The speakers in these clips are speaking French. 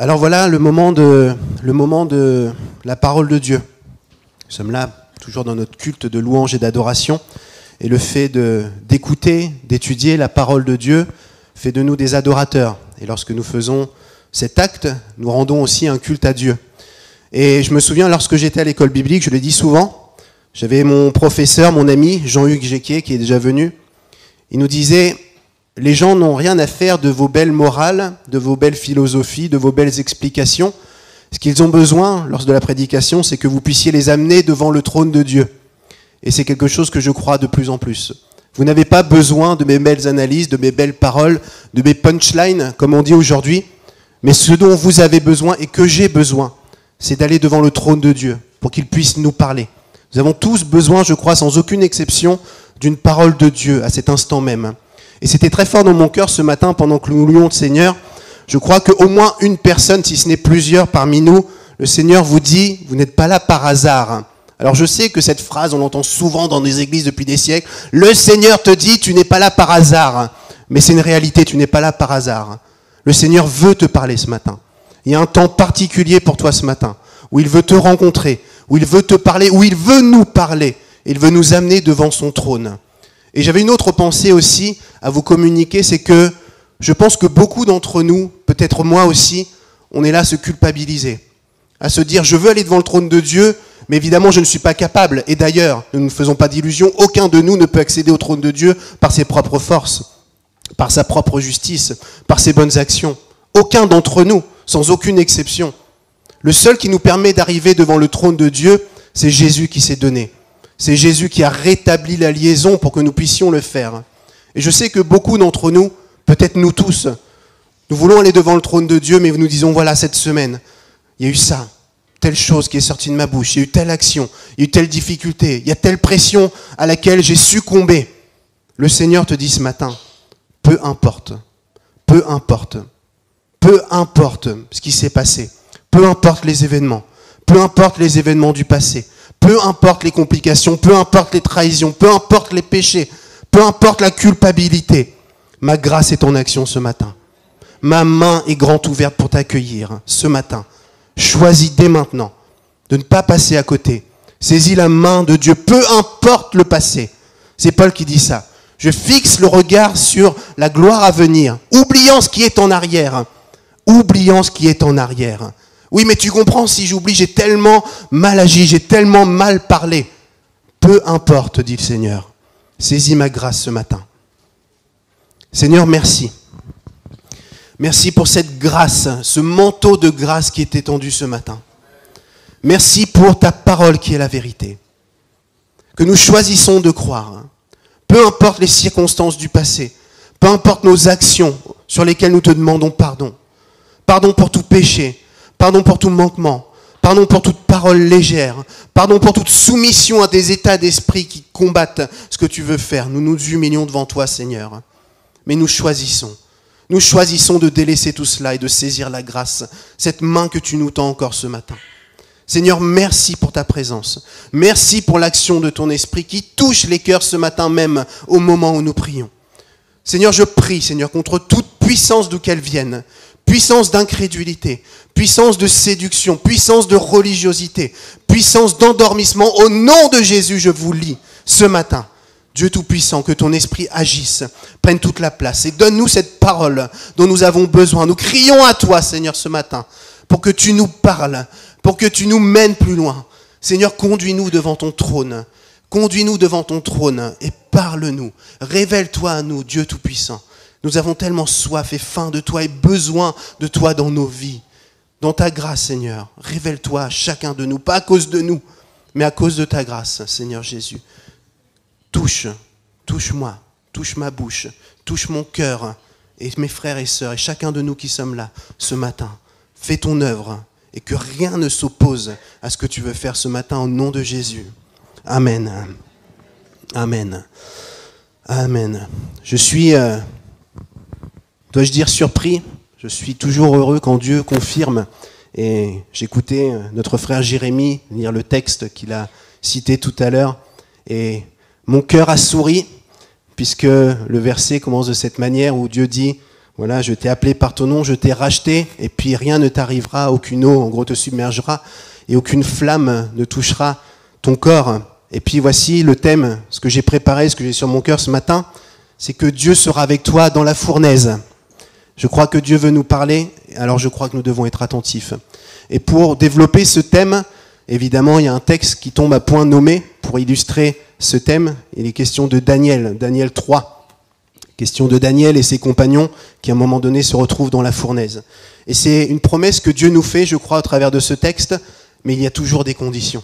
Alors voilà le moment de la parole de Dieu. Nous sommes là, toujours dans notre culte de louange et d'adoration. Et le fait d'écouter, d'étudier la parole de Dieu fait de nous des adorateurs. Et lorsque nous faisons cet acte, nous rendons aussi un culte à Dieu. Et je me souviens, lorsque j'étais à l'école biblique, je le dis souvent, j'avais mon professeur, mon ami, Jean-Hugues Jequier, qui est déjà venu. Il nous disait... Les gens n'ont rien à faire de vos belles morales, de vos belles philosophies, de vos belles explications. Ce qu'ils ont besoin, lors de la prédication, c'est que vous puissiez les amener devant le trône de Dieu. Et c'est quelque chose que je crois de plus en plus. Vous n'avez pas besoin de mes belles analyses, de mes belles paroles, de mes punchlines, comme on dit aujourd'hui. Mais ce dont vous avez besoin et que j'ai besoin, c'est d'aller devant le trône de Dieu pour qu'il puisse nous parler. Nous avons tous besoin, je crois, sans aucune exception, d'une parole de Dieu à cet instant même. Et c'était très fort dans mon cœur ce matin pendant que nous louions le Seigneur. Je crois qu'au moins une personne, si ce n'est plusieurs parmi nous, le Seigneur vous dit, vous n'êtes pas là par hasard. Alors je sais que cette phrase, on l'entend souvent dans des églises depuis des siècles. Le Seigneur te dit, tu n'es pas là par hasard. Mais c'est une réalité, tu n'es pas là par hasard. Le Seigneur veut te parler ce matin. Il y a un temps particulier pour toi ce matin, où il veut te rencontrer, où il veut te parler, où il veut nous parler. Il veut nous amener devant son trône. Et j'avais une autre pensée aussi à vous communiquer, c'est que je pense que beaucoup d'entre nous, peut-être moi aussi, on est là à se culpabiliser, à se dire je veux aller devant le trône de Dieu, mais évidemment je ne suis pas capable. Et d'ailleurs, nous ne nous faisons pas d'illusions, aucun de nous ne peut accéder au trône de Dieu par ses propres forces, par sa propre justice, par ses bonnes actions. Aucun d'entre nous, sans aucune exception. Le seul qui nous permet d'arriver devant le trône de Dieu, c'est Jésus qui s'est donné. C'est Jésus qui a rétabli la liaison pour que nous puissions le faire. Et je sais que beaucoup d'entre nous, peut-être nous tous, nous voulons aller devant le trône de Dieu, mais nous disons, voilà, cette semaine, il y a eu ça, telle chose qui est sortie de ma bouche, il y a eu telle action, il y a eu telle difficulté, il y a telle pression à laquelle j'ai succombé. Le Seigneur te dit ce matin, peu importe ce qui s'est passé, peu importe les événements du passé, peu importe les complications, peu importe les trahisons, peu importe les péchés, peu importe la culpabilité, ma grâce est en action ce matin. Ma main est grande ouverte pour t'accueillir ce matin. Choisis dès maintenant de ne pas passer à côté. Saisis la main de Dieu, peu importe le passé. C'est Paul qui dit ça. Je fixe le regard sur la gloire à venir, oubliant ce qui est en arrière. Oubliant ce qui est en arrière. Oui, mais tu comprends, si j'oublie, j'ai tellement mal agi, j'ai tellement mal parlé. Peu importe, dit le Seigneur. Saisis ma grâce ce matin. Seigneur, merci. Merci pour cette grâce, ce manteau de grâce qui est étendu ce matin. Merci pour ta parole qui est la vérité. Que nous choisissons de croire. Peu importe les circonstances du passé, peu importe nos actions sur lesquelles nous te demandons pardon. Pardon pour tout péché. Pardon pour tout manquement, pardon pour toute parole légère, pardon pour toute soumission à des états d'esprit qui combattent ce que tu veux faire. Nous nous humilions devant toi, Seigneur. Mais nous choisissons de délaisser tout cela et de saisir la grâce, cette main que tu nous tends encore ce matin. Seigneur, merci pour ta présence. Merci pour l'action de ton esprit qui touche les cœurs ce matin même au moment où nous prions. Seigneur, je prie, Seigneur, contre toute puissance d'où qu'elle vienne, puissance d'incrédulité, puissance de séduction, puissance de religiosité, puissance d'endormissement. Au nom de Jésus, je vous lie ce matin. Dieu Tout-Puissant, que ton esprit agisse, prenne toute la place et donne-nous cette parole dont nous avons besoin. Nous crions à toi, Seigneur, ce matin, pour que tu nous parles, pour que tu nous mènes plus loin. Seigneur, conduis-nous devant ton trône. Conduis-nous devant ton trône et parle-nous. Révèle-toi à nous, Dieu Tout-Puissant. Nous avons tellement soif et faim de toi et besoin de toi dans nos vies. Dans ta grâce, Seigneur, révèle-toi à chacun de nous, pas à cause de nous, mais à cause de ta grâce, Seigneur Jésus. Touche-moi, touche ma bouche, touche mon cœur et mes frères et sœurs et chacun de nous qui sommes là ce matin. Fais ton œuvre et que rien ne s'oppose à ce que tu veux faire ce matin au nom de Jésus. Amen. Amen. Amen. Je suis... dois-je dire surpris? Je suis toujours heureux quand Dieu confirme. Et j'écoutais notre frère Jérémie lire le texte qu'il a cité tout à l'heure. Et mon cœur a souri, puisque le verset commence de cette manière où Dieu dit « Voilà, je t'ai appelé par ton nom, je t'ai racheté, et puis rien ne t'arrivera, aucune eau, en gros, te submergera, et aucune flamme ne touchera ton corps. Et puis voici le thème, ce que j'ai préparé, ce que j'ai sur mon cœur ce matin, c'est que Dieu sera avec toi dans la fournaise. Je crois que Dieu veut nous parler, alors je crois que nous devons être attentifs. Et pour développer ce thème, évidemment, il y a un texte qui tombe à point nommé pour illustrer ce thème. Il est question de Daniel, Daniel 3. Question de Daniel et ses compagnons qui à un moment donné se retrouvent dans la fournaise. Et c'est une promesse que Dieu nous fait, je crois, au travers de ce texte, mais il y a toujours des conditions.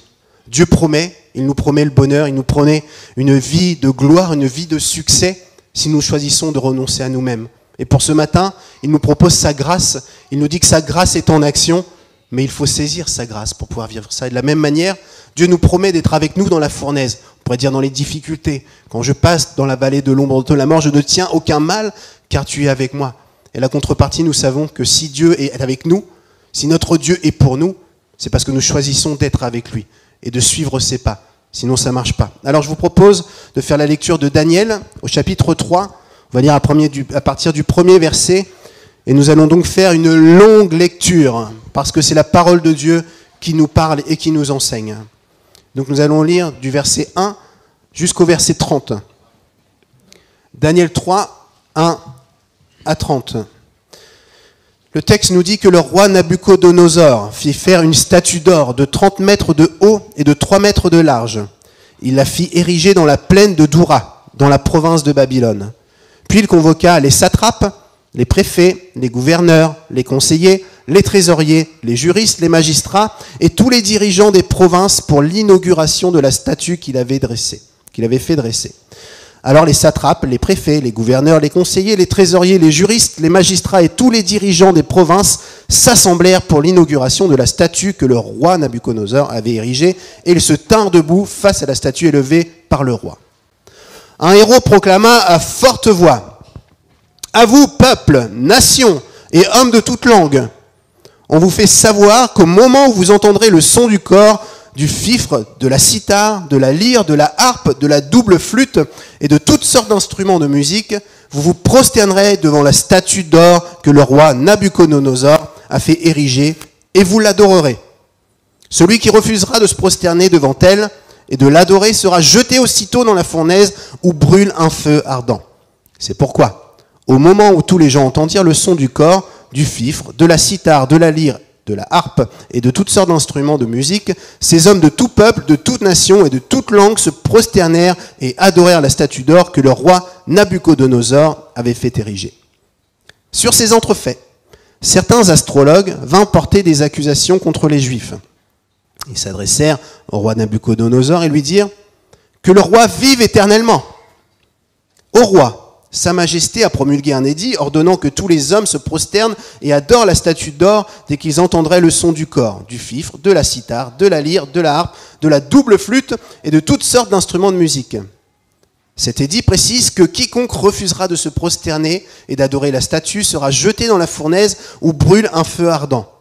Dieu promet, il nous promet le bonheur, il nous promet une vie de gloire, une vie de succès, si nous choisissons de renoncer à nous-mêmes. Et pour ce matin, il nous propose sa grâce, il nous dit que sa grâce est en action, mais il faut saisir sa grâce pour pouvoir vivre ça. Et de la même manière, Dieu nous promet d'être avec nous dans la fournaise, on pourrait dire dans les difficultés. Quand je passe dans la vallée de l'ombre de la mort, je ne tiens aucun mal, car tu es avec moi. Et la contrepartie, nous savons que si Dieu est avec nous, si notre Dieu est pour nous, c'est parce que nous choisissons d'être avec lui et de suivre ses pas. Sinon, ça ne marche pas. Alors, je vous propose de faire la lecture de Daniel au chapitre 3. On va lire à partir du premier verset. Et nous allons donc faire une longue lecture, parce que c'est la parole de Dieu qui nous parle et qui nous enseigne. Donc nous allons lire du verset 1 jusqu'au verset 30. Daniel 3, 1 à 30. Le texte nous dit que le roi Nabuchodonosor fit faire une statue d'or de 30 mètres de haut et de 3 mètres de large. Il la fit ériger dans la plaine de Doura, dans la province de Babylone. Puis il convoqua les satrapes, les préfets, les gouverneurs, les conseillers, les trésoriers, les juristes, les magistrats et tous les dirigeants des provinces pour l'inauguration de la statue qu'il avait fait dresser. Alors les satrapes, les préfets, les gouverneurs, les conseillers, les trésoriers, les juristes, les magistrats et tous les dirigeants des provinces s'assemblèrent pour l'inauguration de la statue que le roi Nabuchodonosor avait érigée, et ils se tinrent debout face à la statue élevée par le roi. Un héros proclama à forte voix : « À vous, peuple, nations et hommes de toute langue, on vous fait savoir qu'au moment où vous entendrez le son du cor, du fifre, de la cithare, de la lyre, de la harpe, de la double flûte et de toutes sortes d'instruments de musique, vous vous prosternerez devant la statue d'or que le roi Nabuchodonosor a fait ériger et vous l'adorerez. Celui qui refusera de se prosterner devant elle et de l'adorer sera jeté aussitôt dans la fournaise où brûle un feu ardent. C'est pourquoi, au moment où tous les gens entendirent le son du cor, du fifre, de la cithare, de la lyre, de la harpe et de toutes sortes d'instruments de musique, ces hommes de tout peuple, de toute nation et de toute langue se prosternèrent et adorèrent la statue d'or que le roi Nabuchodonosor avait fait ériger. Sur ces entrefaits, certains astrologues vinrent porter des accusations contre les Juifs. Ils s'adressèrent au roi Nabuchodonosor et lui dirent « Que le roi vive éternellement !» Au roi, Sa Majesté a promulgué un édit ordonnant que tous les hommes se prosternent et adorent la statue d'or dès qu'ils entendraient le son du cor, du fifre, de la cithare, de la lyre, de la harpe, de la double flûte et de toutes sortes d'instruments de musique. Cet édit précise que quiconque refusera de se prosterner et d'adorer la statue sera jeté dans la fournaise où brûle un feu ardent.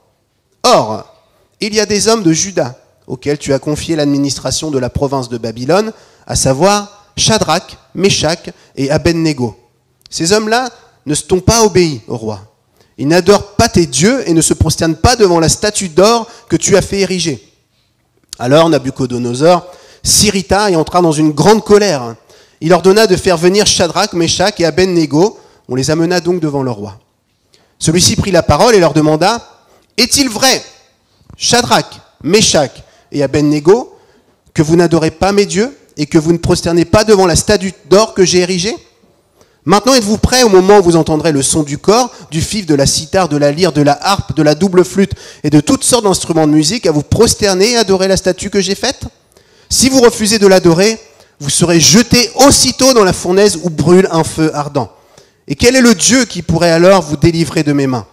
Or, il y a des hommes de Juda auxquels tu as confié l'administration de la province de Babylone, à savoir Shadrach, Meshach et Abednego. Ces hommes-là ne se t'ont pas obéis au roi. Ils n'adorent pas tes dieux et ne se prosternent pas devant la statue d'or que tu as fait ériger. Alors Nabuchodonosor s'irrita et entra dans une grande colère. Il ordonna de faire venir Shadrach, Meshach et Abednego. On les amena donc devant le roi. Celui-ci prit la parole et leur demanda : « Est-il vrai, Shadrach, Meshach et Abednego, que vous n'adorez pas mes dieux et que vous ne prosternez pas devant la statue d'or que j'ai érigée ? Maintenant êtes-vous prêts au moment où vous entendrez le son du cor, du fifre, de la cithare, de la lyre, de la harpe, de la double flûte et de toutes sortes d'instruments de musique à vous prosterner et adorer la statue que j'ai faite ? Si vous refusez de l'adorer, vous serez jetés aussitôt dans la fournaise où brûle un feu ardent. Et quel est le Dieu qui pourrait alors vous délivrer de mes mains ?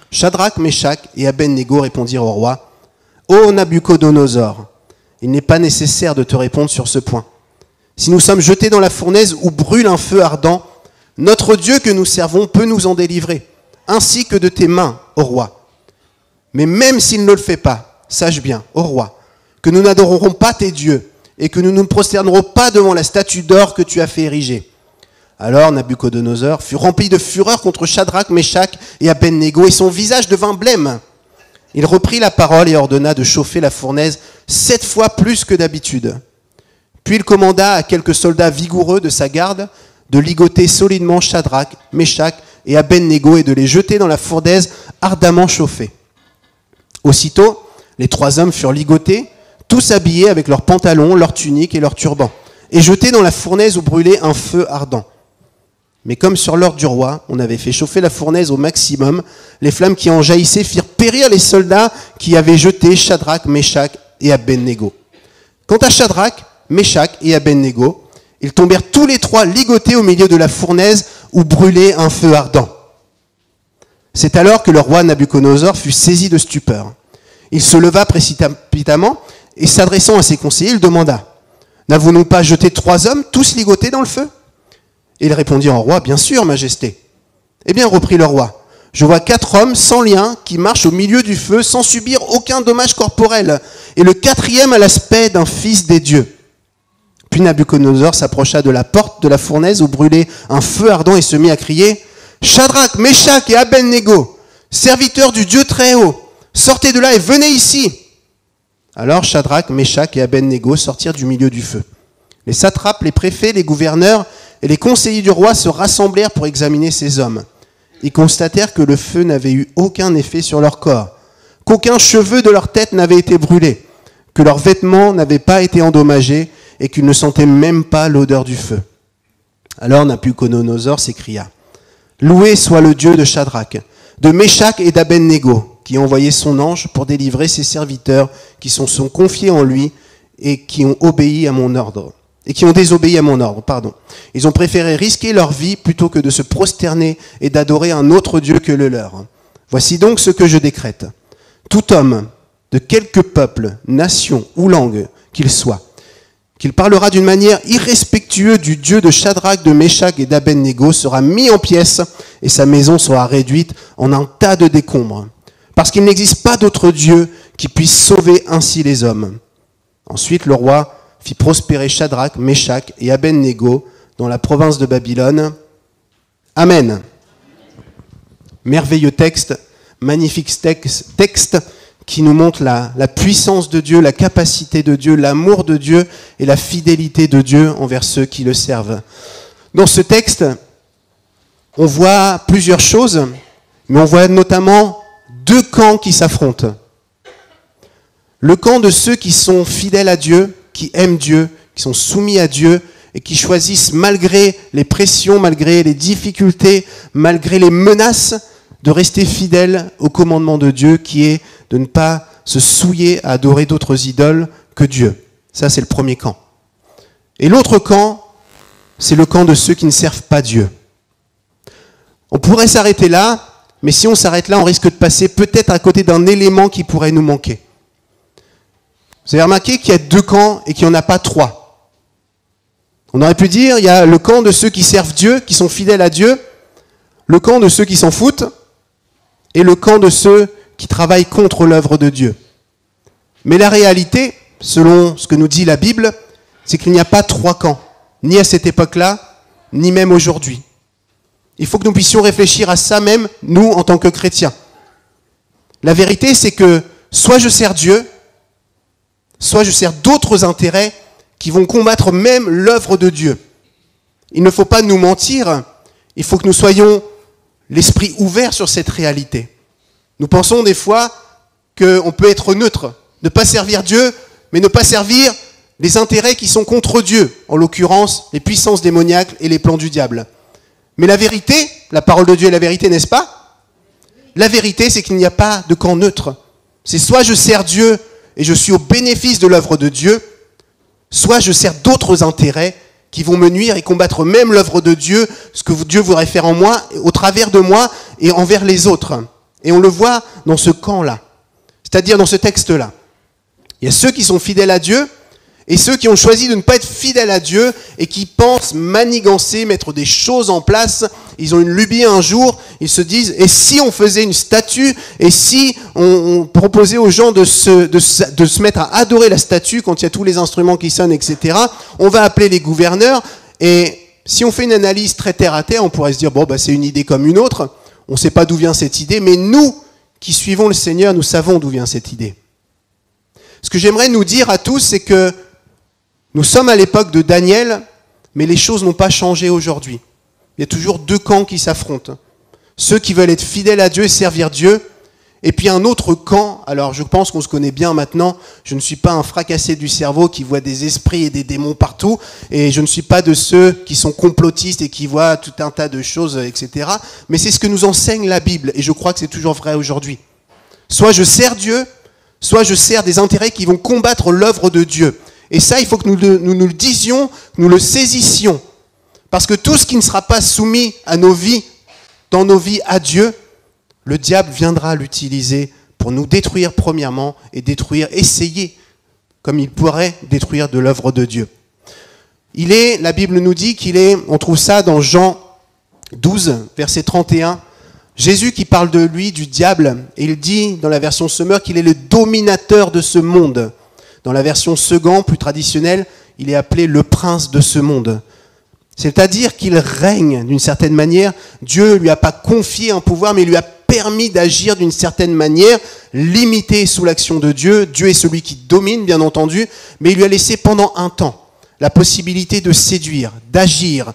Shadrach, Meshach et Abednego répondirent au roi : « Ô Nabuchodonosor, il n'est pas nécessaire de te répondre sur ce point. Si nous sommes jetés dans la fournaise où brûle un feu ardent, notre Dieu que nous servons peut nous en délivrer, ainsi que de tes mains, ô roi. Mais même s'il ne le fait pas, sache bien, ô roi, que nous n'adorerons pas tes dieux et que nous ne nous prosternerons pas devant la statue d'or que tu as fait ériger. Alors Nabuchodonosor fut rempli de fureur contre Shadrach, Meshach et Abednego, et son visage devint blême. Il reprit la parole et ordonna de chauffer la fournaise 7 fois plus que d'habitude. Puis il commanda à quelques soldats vigoureux de sa garde de ligoter solidement Shadrach, Meshach et Abednego et de les jeter dans la fournaise ardemment chauffée. Aussitôt, les 3 hommes furent ligotés, tous habillés avec leurs pantalons, leurs tuniques et leurs turbans, et jetés dans la fournaise où brûlait un feu ardent. Mais comme sur l'ordre du roi, on avait fait chauffer la fournaise au maximum, les flammes qui en jaillissaient firent périr les soldats qui avaient jeté Shadrach, Meshach et Abednego. Quant à Shadrach, Meshach et Abednego, ils tombèrent tous les 3 ligotés au milieu de la fournaise où brûlait un feu ardent. C'est alors que le roi Nabuchodonosor fut saisi de stupeur. Il se leva précipitamment et s'adressant à ses conseillers, il demanda « N'avons-nous pas jeté 3 hommes, tous ligotés dans le feu ?» Et il répondit au roi « Bien sûr, majesté. » Eh bien, reprit le roi, « Je vois 4 hommes sans lien qui marchent au milieu du feu sans subir aucun dommage corporel, et le 4e a l'aspect d'un fils des dieux. » Puis Nabuchodonosor s'approcha de la porte de la fournaise où brûlait un feu ardent et se mit à crier « Shadrach, Meshach et Abednego, serviteurs du Dieu très haut, sortez de là et venez ici !» Alors Shadrach, Meshach et Abednego sortirent du milieu du feu. Les satrapes, les préfets, les gouverneurs et les conseillers du roi se rassemblèrent pour examiner ces hommes. Ils constatèrent que le feu n'avait eu aucun effet sur leur corps, qu'aucun cheveu de leur tête n'avait été brûlé, que leurs vêtements n'avaient pas été endommagés et qu'ils ne sentaient même pas l'odeur du feu. Alors Nabuchodonosor s'écria « Loué soit le Dieu de Shadrach, de Meshach et d'Abednego, qui a envoyé son ange pour délivrer ses serviteurs qui sont confiés en lui et qui ont obéi à mon ordre. Ils ont préféré risquer leur vie plutôt que de se prosterner et d'adorer un autre Dieu que le leur. Voici donc ce que je décrète. Tout homme, de quelque peuple, nation ou langue qu'il soit, qu'il parlera d'une manière irrespectueuse du Dieu de Shadrach, de Meshach et d'Abednego sera mis en pièces et sa maison sera réduite en un tas de décombres. Parce qu'il n'existe pas d'autre Dieu qui puisse sauver ainsi les hommes. » Ensuite, le roi fit prospérer Shadrach, Meshach et Abednego dans la province de Babylone. Amen. Merveilleux texte, magnifique texte qui nous montre la puissance de Dieu, la capacité de Dieu, l'amour de Dieu et la fidélité de Dieu envers ceux qui le servent. Dans ce texte, on voit plusieurs choses, mais on voit notamment 2 camps qui s'affrontent. Le camp de ceux qui sont fidèles à Dieu, qui aiment Dieu, qui sont soumis à Dieu et qui choisissent malgré les pressions, malgré les difficultés, malgré les menaces, de rester fidèles au commandement de Dieu qui est de ne pas se souiller à adorer d'autres idoles que Dieu. Ça, c'est le premier camp. Et l'autre camp, c'est le camp de ceux qui ne servent pas Dieu. On pourrait s'arrêter là, mais si on s'arrête là, on risque de passer peut-être à côté d'un élément qui pourrait nous manquer. Vous avez remarqué qu'il y a 2 camps et qu'il n'y en a pas 3. On aurait pu dire, il y a le camp de ceux qui servent Dieu, qui sont fidèles à Dieu, le camp de ceux qui s'en foutent, et le camp de ceux qui travaillent contre l'œuvre de Dieu. Mais la réalité, selon ce que nous dit la Bible, c'est qu'il n'y a pas 3 camps, ni à cette époque-là, ni même aujourd'hui. Il faut que nous puissions réfléchir à ça même, nous, en tant que chrétiens. La vérité, c'est que soit je sers Dieu, soit je sers d'autres intérêts qui vont combattre même l'œuvre de Dieu. Il ne faut pas nous mentir, il faut que nous soyons l'esprit ouvert sur cette réalité. Nous pensons des fois qu'on peut être neutre, ne pas servir Dieu, mais ne pas servir les intérêts qui sont contre Dieu, en l'occurrence les puissances démoniaques et les plans du diable. Mais la vérité, la parole de Dieu est la vérité, n'est-ce pas? La vérité, c'est qu'il n'y a pas de camp neutre. C'est soit je sers Dieu et je suis au bénéfice de l'œuvre de Dieu, soit je sers d'autres intérêts qui vont me nuire et combattre même l'œuvre de Dieu, ce que Dieu voudrait faire en moi, au travers de moi et envers les autres. Et on le voit dans ce camp-là, c'est-à-dire dans ce texte-là. Il y a ceux qui sont fidèles à Dieu et ceux qui ont choisi de ne pas être fidèles à Dieu et qui pensent manigancer, mettre des choses en place. Ils ont une lubie un jour, ils se disent, et si on faisait une statue, et si on proposait aux gens de se mettre à adorer la statue quand il y a tous les instruments qui sonnent, etc., on va appeler les gouverneurs et si on fait une analyse très terre à terre, on pourrait se dire, bon, c'est une idée comme une autre, on ne sait pas d'où vient cette idée, mais nous, qui suivons le Seigneur, nous savons d'où vient cette idée. Ce que j'aimerais nous dire à tous, c'est que nous sommes à l'époque de Daniel, mais les choses n'ont pas changé aujourd'hui. Il y a toujours deux camps qui s'affrontent. Ceux qui veulent être fidèles à Dieu et servir Dieu, et puis un autre camp, alors je pense qu'on se connaît bien maintenant, je ne suis pas un fracassé du cerveau qui voit des esprits et des démons partout, et je ne suis pas de ceux qui sont complotistes et qui voient tout un tas de choses, etc. Mais c'est ce que nous enseigne la Bible, et je crois que c'est toujours vrai aujourd'hui. Soit je sers Dieu, soit je sers des intérêts qui vont combattre l'œuvre de Dieu. Et ça, il faut que nous le disions, nous le saisissions. Parce que tout ce qui ne sera pas soumis à nos vies, dans nos vies à Dieu, le diable viendra l'utiliser pour nous détruire premièrement et essayer, comme il pourrait détruire de l'œuvre de Dieu. La Bible nous dit on trouve ça dans Jean 12, verset 31, Jésus qui parle de lui, du diable, et il dit dans la version Semeur qu'il est le dominateur de ce monde. Dans la version Second, plus traditionnelle, il est appelé le prince de ce monde. C'est-à-dire qu'il règne d'une certaine manière. Dieu ne lui a pas confié un pouvoir, mais il lui a permis d'agir d'une certaine manière, limité sous l'action de Dieu. Dieu est celui qui domine, bien entendu, mais il lui a laissé pendant un temps la possibilité de séduire, d'agir,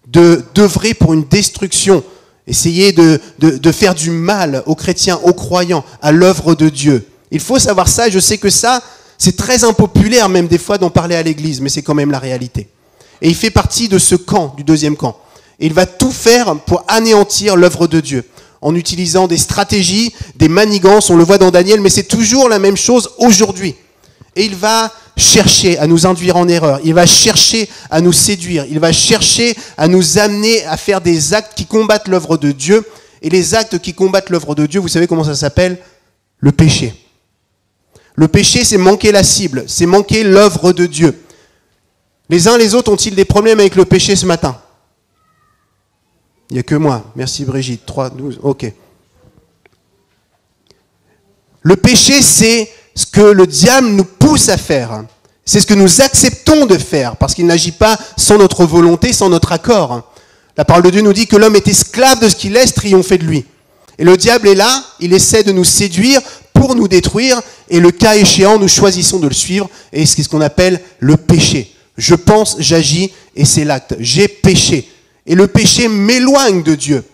d'œuvrer pour une destruction, essayer de faire du mal aux chrétiens, aux croyants, à l'œuvre de Dieu. Il faut savoir ça, et je sais que ça, c'est très impopulaire même des fois d'en parler à l'église, mais c'est quand même la réalité. Et il fait partie de ce camp, du deuxième camp. Et il va tout faire pour anéantir l'œuvre de Dieu, en utilisant des stratégies, des manigances, on le voit dans Daniel, mais c'est toujours la même chose aujourd'hui. Et il va chercher à nous induire en erreur, il va chercher à nous séduire, il va chercher à nous amener à faire des actes qui combattent l'œuvre de Dieu. Et les actes qui combattent l'œuvre de Dieu, vous savez comment ça s'appelle ? Le péché. Le péché, c'est manquer la cible, c'est manquer l'œuvre de Dieu. Les uns les autres ont-ils des problèmes avec le péché ce matin ? Il n'y a que moi. Merci Brigitte. 3, 12, ok. Le péché, c'est ce que le diable nous pousse à faire. C'est ce que nous acceptons de faire, parce qu'il n'agit pas sans notre volonté, sans notre accord. La parole de Dieu nous dit que l'homme est esclave de ce qu'il laisse triompher de lui. Et le diable est là, il essaie de nous séduire pour nous détruire, et le cas échéant, nous choisissons de le suivre, et c'est ce qu'on appelle le péché. Je pense, j'agis, et c'est l'acte. J'ai péché. Et le péché m'éloigne de Dieu.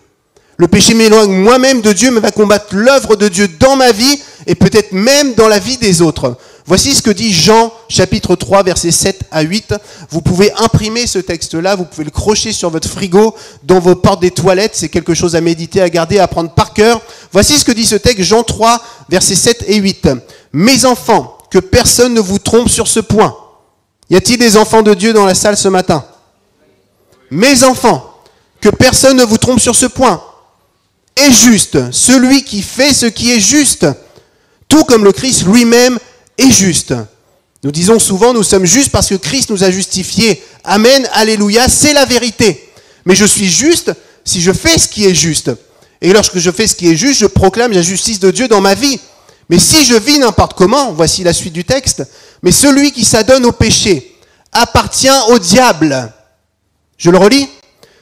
Le péché m'éloigne moi-même de Dieu, mais va combattre l'œuvre de Dieu dans ma vie, et peut-être même dans la vie des autres. Voici ce que dit Jean, chapitre 3, versets 7 à 8. Vous pouvez imprimer ce texte-là, vous pouvez le crocher sur votre frigo, dans vos portes des toilettes. C'est quelque chose à méditer, à garder, à prendre par cœur. Voici ce que dit ce texte, Jean 3, versets 7 et 8. « Mes enfants, que personne ne vous trompe sur ce point. » Y a-t-il des enfants de Dieu dans la salle ce matin ? Mes enfants, que personne ne vous trompe sur ce point. Est juste celui qui fait ce qui est juste, tout comme le Christ lui-même est juste. Nous disons souvent, nous sommes justes parce que Christ nous a justifiés. Amen, alléluia, c'est la vérité. Mais je suis juste si je fais ce qui est juste. Et lorsque je fais ce qui est juste, je proclame la justice de Dieu dans ma vie. Mais si je vis n'importe comment, voici la suite du texte, mais celui qui s'adonne au péché appartient au diable. Je le relis.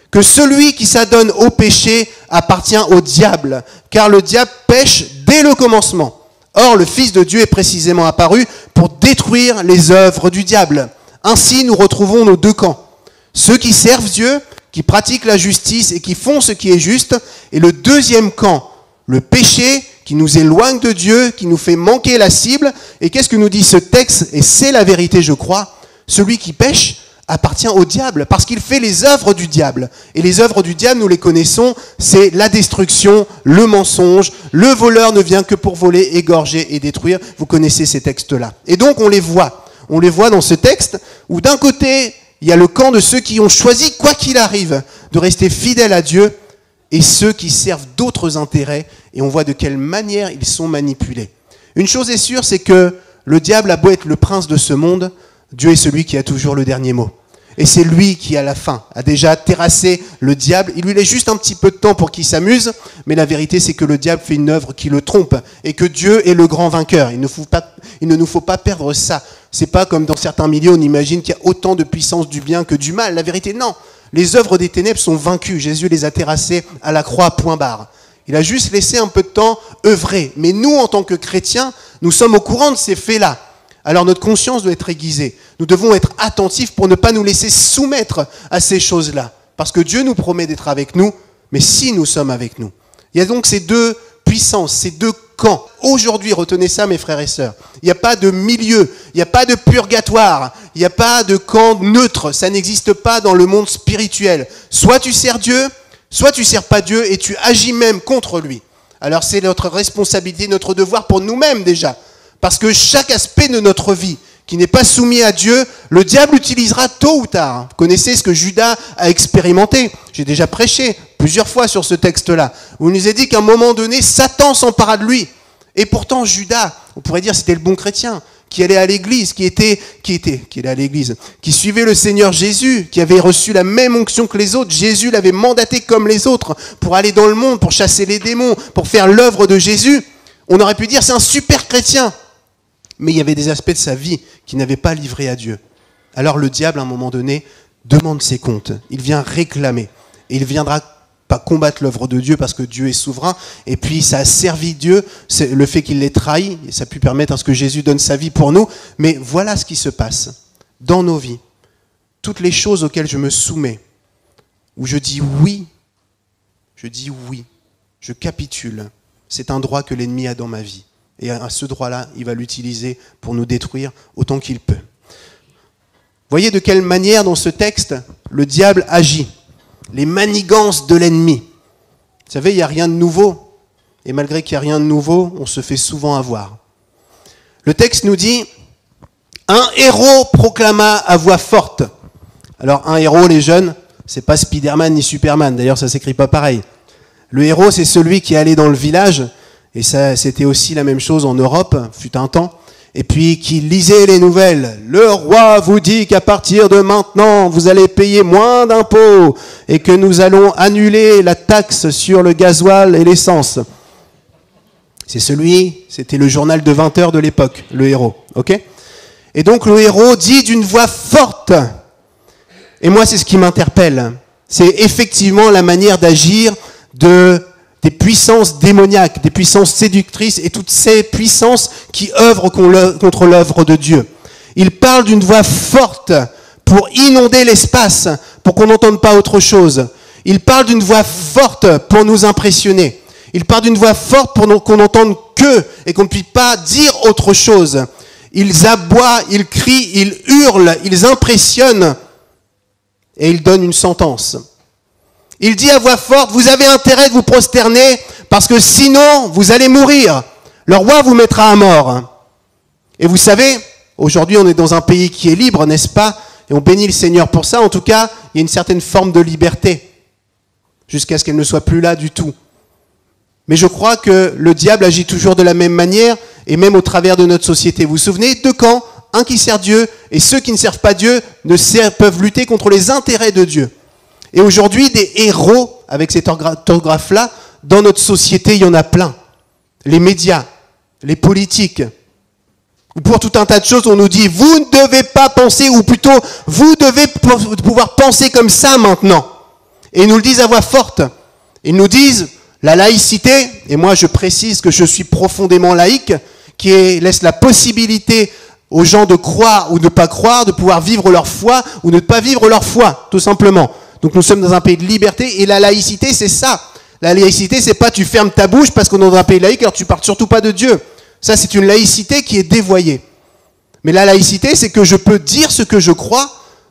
Que celui qui s'adonne au péché appartient au diable, car le diable pêche dès le commencement. Or, le Fils de Dieu est précisément apparu pour détruire les œuvres du diable. Ainsi, nous retrouvons nos deux camps. Ceux qui servent Dieu, qui pratiquent la justice et qui font ce qui est juste, et le deuxième camp, le péché, qui nous éloigne de Dieu, qui nous fait manquer la cible. Et qu'est-ce que nous dit ce texte ? Et c'est la vérité, je crois. Celui qui pêche appartient au diable, parce qu'il fait les œuvres du diable. Et les œuvres du diable, nous les connaissons, c'est la destruction, le mensonge, le voleur ne vient que pour voler, égorger et détruire. Vous connaissez ces textes-là. Et donc on les voit dans ce texte, où d'un côté, il y a le camp de ceux qui ont choisi, quoi qu'il arrive, de rester fidèles à Dieu, et ceux qui servent d'autres intérêts, et on voit de quelle manière ils sont manipulés. Une chose est sûre, c'est que le diable a beau être le prince de ce monde, Dieu est celui qui a toujours le dernier mot. Et c'est lui qui, à la fin, a déjà terrassé le diable. Il lui laisse juste un petit peu de temps pour qu'il s'amuse, mais la vérité, c'est que le diable fait une œuvre qui le trompe, et que Dieu est le grand vainqueur. Il ne nous faut pas perdre ça. C'est pas comme dans certains milieux, on imagine qu'il y a autant de puissance du bien que du mal. La vérité, non. Les œuvres des ténèbres sont vaincues. Jésus les a terrassées à la croix, point barre. Il a juste laissé un peu de temps œuvrer. Mais nous, en tant que chrétiens, nous sommes au courant de ces faits-là. Alors notre conscience doit être aiguisée. Nous devons être attentifs pour ne pas nous laisser soumettre à ces choses-là. Parce que Dieu nous promet d'être avec nous, mais si nous sommes avec nous. Il y a donc ces deux puissances, ces deux camps. Aujourd'hui, retenez ça mes frères et sœurs, il n'y a pas de milieu, il n'y a pas de purgatoire, il n'y a pas de camp neutre, ça n'existe pas dans le monde spirituel. Soit tu sers Dieu, soit tu ne sers pas Dieu et tu agis même contre lui. Alors c'est notre responsabilité, notre devoir pour nous-mêmes déjà. Parce que chaque aspect de notre vie qui n'est pas soumis à Dieu, le diable utilisera tôt ou tard. Vous connaissez ce que Judas a expérimenté. J'ai déjà prêché plusieurs fois sur ce texte-là, où il nous a dit qu'à un moment donné, Satan s'empara de lui. Et pourtant, Judas, on pourrait dire c'était le bon chrétien, qui allait à l'église, qui allait à l'église, qui suivait le Seigneur Jésus, qui avait reçu la même onction que les autres. Jésus l'avait mandaté comme les autres pour aller dans le monde, pour chasser les démons, pour faire l'œuvre de Jésus. On aurait pu dire c'est un super chrétien. Mais il y avait des aspects de sa vie qui n'avaient pas livré à Dieu. Alors le diable, à un moment donné, demande ses comptes. Il vient réclamer. Et il viendra pas combattre l'œuvre de Dieu parce que Dieu est souverain. Et puis ça a servi Dieu, c'est le fait qu'il l'ait trahi. Et ça a pu permettre à ce que Jésus donne sa vie pour nous. Mais voilà ce qui se passe dans nos vies. Toutes les choses auxquelles je me soumets, où je dis oui, je capitule. C'est un droit que l'ennemi a dans ma vie. Et à ce droit-là, il va l'utiliser pour nous détruire autant qu'il peut. Voyez de quelle manière dans ce texte, le diable agit. Les manigances de l'ennemi. Vous savez, il n'y a rien de nouveau. Et malgré qu'il n'y a rien de nouveau, on se fait souvent avoir. Le texte nous dit, un héros proclama à voix forte. Alors un héros, les jeunes, c'est pas Spider-Man ni Superman. D'ailleurs, ça s'écrit pas pareil. Le héros, c'est celui qui est allé dans le village. Et ça, c'était aussi la même chose en Europe, fut un temps. Et puis, qui lisait les nouvelles. Le roi vous dit qu'à partir de maintenant, vous allez payer moins d'impôts et que nous allons annuler la taxe sur le gasoil et l'essence. C'était le journal de 20 heures de l'époque, le héros. Ok ? Et donc, le héros dit d'une voix forte. Et moi, c'est ce qui m'interpelle. C'est effectivement la manière d'agir des puissances démoniaques, des puissances séductrices et toutes ces puissances qui œuvrent contre l'œuvre de Dieu. Il parle d'une voix forte pour inonder l'espace, pour qu'on n'entende pas autre chose. Il parle d'une voix forte pour nous impressionner. Il parle d'une voix forte pour qu'on n'entende que et qu'on ne puisse pas dire autre chose. Ils aboient, ils crient, ils hurlent, ils impressionnent et ils donnent une sentence. Il dit à voix forte, vous avez intérêt de vous prosterner parce que sinon vous allez mourir. Le roi vous mettra à mort. Et vous savez, aujourd'hui on est dans un pays qui est libre, n'est-ce pas? Et on bénit le Seigneur pour ça. En tout cas, il y a une certaine forme de liberté jusqu'à ce qu'elle ne soit plus là du tout. Mais je crois que le diable agit toujours de la même manière et même au travers de notre société. Vous vous souvenez, deux camps, un qui sert Dieu et ceux qui ne servent pas Dieu peuvent lutter contre les intérêts de Dieu. Et aujourd'hui, des héros, avec cet orthographe-là, dans notre société, il y en a plein. Les médias, les politiques, ou pour tout un tas de choses, on nous dit, vous ne devez pas penser, ou plutôt, vous devez pouvoir penser comme ça maintenant. Et ils nous le disent à voix forte. Ils nous disent, la laïcité, et moi je précise que je suis profondément laïque, qui laisse la possibilité aux gens de croire ou de ne pas croire, de pouvoir vivre leur foi ou de ne pas vivre leur foi, tout simplement. Donc nous sommes dans un pays de liberté et la laïcité, c'est ça. La laïcité, c'est pas tu fermes ta bouche parce qu'on est dans un pays laïque, alors tu parles surtout pas de Dieu. Ça, c'est une laïcité qui est dévoyée. Mais la laïcité, c'est que je peux dire ce que je crois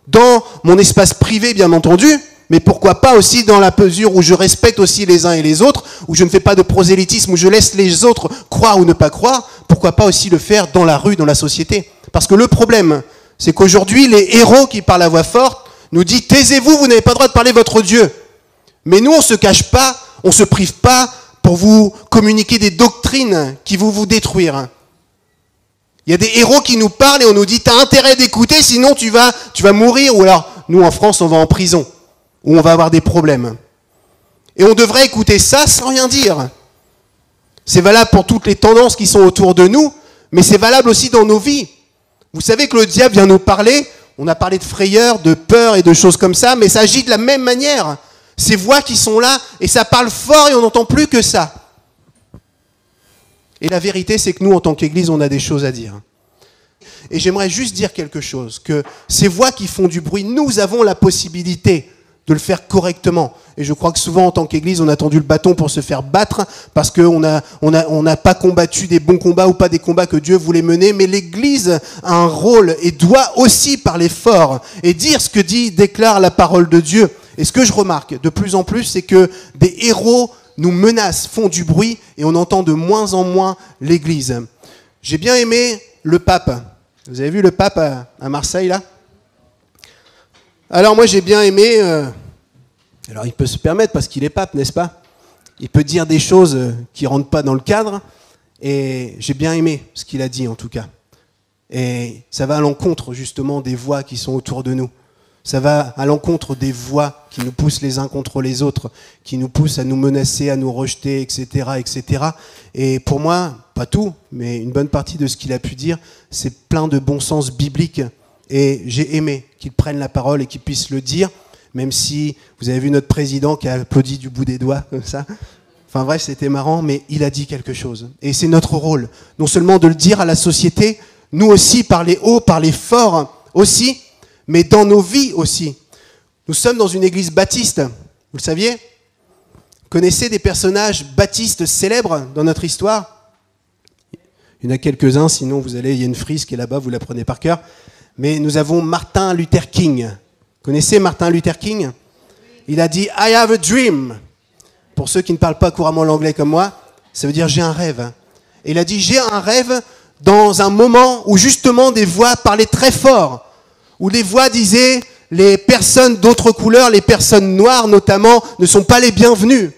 dans mon espace privé, bien entendu, mais pourquoi pas aussi dans la mesure où je respecte aussi les uns et les autres, où je ne fais pas de prosélytisme, où je laisse les autres croire ou ne pas croire, pourquoi pas aussi le faire dans la rue, dans la société. Parce que le problème, c'est qu'aujourd'hui, les héros qui parlent à voix forte nous disent « Taisez-vous, vous n'avez pas le droit de parler votre Dieu ». Mais nous, on ne se cache pas, on ne se prive pas pour vous communiquer des doctrines qui vont vous détruire. Il y a des héros qui nous parlent et on nous dit « T'as intérêt d'écouter, sinon tu vas mourir ». Ou alors, nous en France, on va en prison, ou on va avoir des problèmes. Et on devrait écouter ça sans rien dire. C'est valable pour toutes les tendances qui sont autour de nous, mais c'est valable aussi dans nos vies. Vous savez que le diable vient nous parler, on a parlé de frayeur, de peur et de choses comme ça, mais ça agit de la même manière. Ces voix qui sont là, et ça parle fort et on n'entend plus que ça. Et la vérité, c'est que nous, en tant qu'Église, on a des choses à dire. Et j'aimerais juste dire quelque chose, que ces voix qui font du bruit, nous avons la possibilité de le faire correctement. Et je crois que souvent, en tant qu'Église, on a tendu le bâton pour se faire battre parce qu'on n'a pas combattu des bons combats ou pas des combats que Dieu voulait mener. Mais l'Église a un rôle et doit aussi parler fort et dire ce que déclare la parole de Dieu. Et ce que je remarque de plus en plus, c'est que des héros nous menacent, font du bruit et on entend de moins en moins l'Église. J'ai bien aimé le pape. Vous avez vu le pape à Marseille, là ? Alors moi, j'ai bien aimé... alors il peut se permettre parce qu'il est pape, n'est-ce pas ? Il peut dire des choses qui ne rentrent pas dans le cadre. Et j'ai bien aimé ce qu'il a dit, en tout cas. Et ça va à l'encontre, justement, des voix qui sont autour de nous. Ça va à l'encontre des voix qui nous poussent les uns contre les autres, qui nous poussent à nous menacer, à nous rejeter, etc., etc. Et pour moi, pas tout, mais une bonne partie de ce qu'il a pu dire, c'est plein de bon sens biblique. Et j'ai aimé qu'il prenne la parole et qu'il puisse le dire, même si vous avez vu notre président qui a applaudi du bout des doigts, comme ça. Enfin bref, c'était marrant, mais il a dit quelque chose. Et c'est notre rôle, non seulement de le dire à la société, nous aussi, parler haut, parler fort aussi, mais dans nos vies aussi. Nous sommes dans une église baptiste, vous le saviez ? Vous connaissez des personnages baptistes célèbres dans notre histoire ? Il y en a quelques-uns, sinon vous allez, il y a une frise qui est là-bas, vous la prenez par cœur. Mais nous avons Martin Luther King. Vous connaissez Martin Luther King ? Il a dit « I have a dream ». Pour ceux qui ne parlent pas couramment l'anglais comme moi, ça veut dire « j'ai un rêve ». Et il a dit « j'ai un rêve » dans un moment où justement des voix parlaient très fort, où les voix disaient les personnes d'autres couleurs, les personnes noires notamment, ne sont pas les bienvenues.